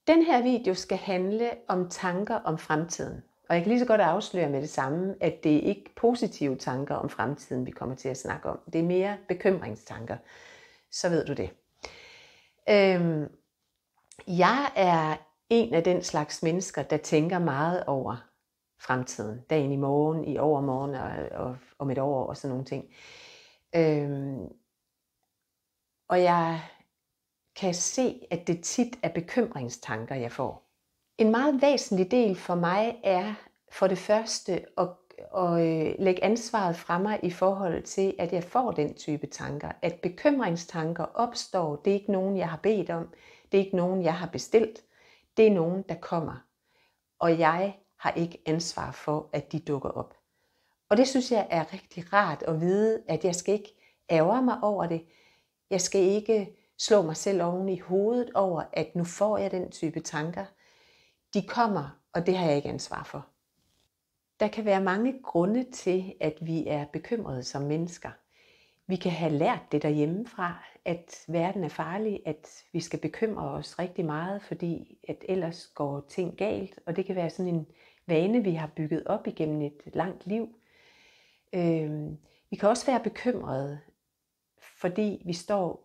Den her video skal handle om tanker om fremtiden. Og jeg kan lige så godt afsløre med det samme, at det er ikke positive tanker om fremtiden, vi kommer til at snakke om. Det er mere bekymringstanker. Så ved du det. Jeg er en af den slags mennesker, der tænker meget over fremtiden. Dagen i morgen, i overmorgen og om et år og sådan nogle ting. Og jeg kan se, at det tit er bekymringstanker, jeg får. En meget væsentlig del for mig er for det første at lægge ansvaret fra mig i forhold til, at jeg får den type tanker. At bekymringstanker opstår, det er ikke nogen, jeg har bedt om. Det er ikke nogen, jeg har bestilt. Det er nogen, der kommer. Og jeg har ikke ansvar for, at de dukker op. Og det synes jeg er rigtig rart at vide, at jeg skal ikke ærgre mig over det. Jeg skal ikke slå mig selv oven i hovedet over, at nu får jeg den type tanker. De kommer, og det har jeg ikke ansvar for. Der kan være mange grunde til, at vi er bekymrede som mennesker. Vi kan have lært det derhjemmefra, at verden er farlig, at vi skal bekymre os rigtig meget, fordi at ellers går ting galt. Og det kan være sådan en vane, vi har bygget op igennem et langt liv. Vi kan også være bekymrede, fordi vi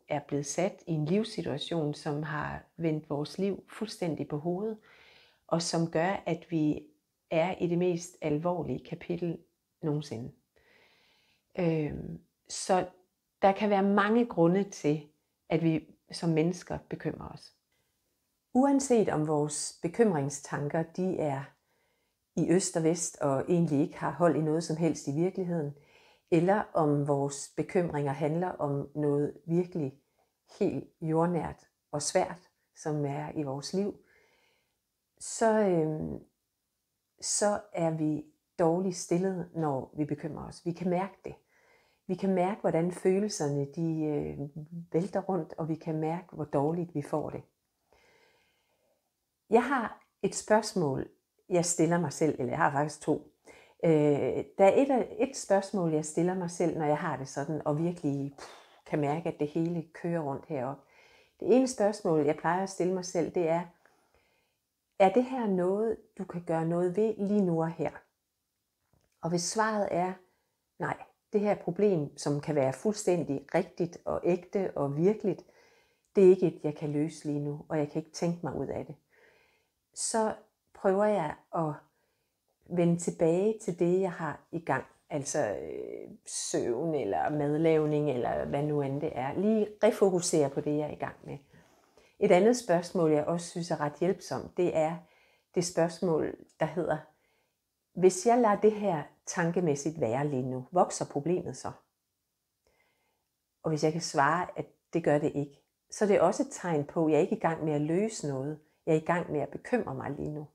er blevet sat i en livssituation, som har vendt vores liv fuldstændig på hovedet, og som gør, at vi er i det mest alvorlige kapitel nogensinde. Så der kan være mange grunde til, at vi som mennesker bekymrer os. Uanset om vores bekymringstanker de er i øst og vest og egentlig ikke har hold i noget som helst i virkeligheden, eller om vores bekymringer handler om noget virkelig helt jordnært og svært, som er i vores liv, så er vi dårligt stillet, når vi bekymrer os. Vi kan mærke det. Vi kan mærke, hvordan følelserne de vælter rundt, og vi kan mærke, hvor dårligt vi får det. Jeg har et spørgsmål, jeg stiller mig selv, eller jeg har faktisk to. Der er et spørgsmål, jeg stiller mig selv, når jeg har det sådan, og virkelig kan mærke, at det hele kører rundt heroppe. Det ene spørgsmål, jeg plejer at stille mig selv, det er det her noget, du kan gøre noget ved lige nu og her? Og hvis svaret er nej, det her problem, som kan være fuldstændig rigtigt og ægte og virkeligt, det er ikke et, jeg kan løse lige nu, og jeg kan ikke tænke mig ud af det. Så prøver jeg at vende tilbage til det, jeg har i gang. Altså søvn eller madlavning eller hvad nu end det er. Lige refokusere på det, jeg er i gang med. Et andet spørgsmål, jeg også synes er ret hjælpsomt, det er det spørgsmål, der hedder, hvis jeg lader det her tankemæssigt være lige nu, vokser problemet så? Og hvis jeg kan svare, at det gør det ikke, så er det også et tegn på, at jeg er ikke i gang med at løse noget. Jeg er i gang med at bekymre mig lige nu.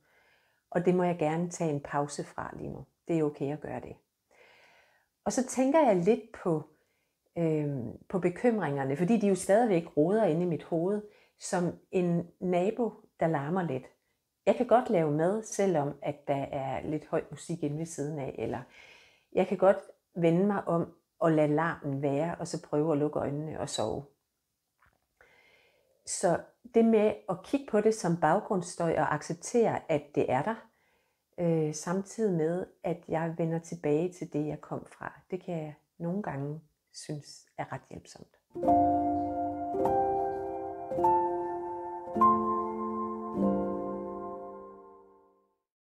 Og det må jeg gerne tage en pause fra lige nu. Det er okay at gøre det. Og så tænker jeg lidt på bekymringerne, fordi de jo stadigvæk roder inde i mit hoved, som en nabo, der larmer lidt. Jeg kan godt lave mad, selvom at der er lidt høj musik inde ved siden af, eller jeg kan godt vende mig om og lade larmen være, og så prøve at lukke øjnene og sove. Så det med at kigge på det som baggrundsstøj og acceptere, at det er der, samtidig med, at jeg vender tilbage til det, jeg kom fra, det kan jeg nogle gange synes er ret hjælpsomt.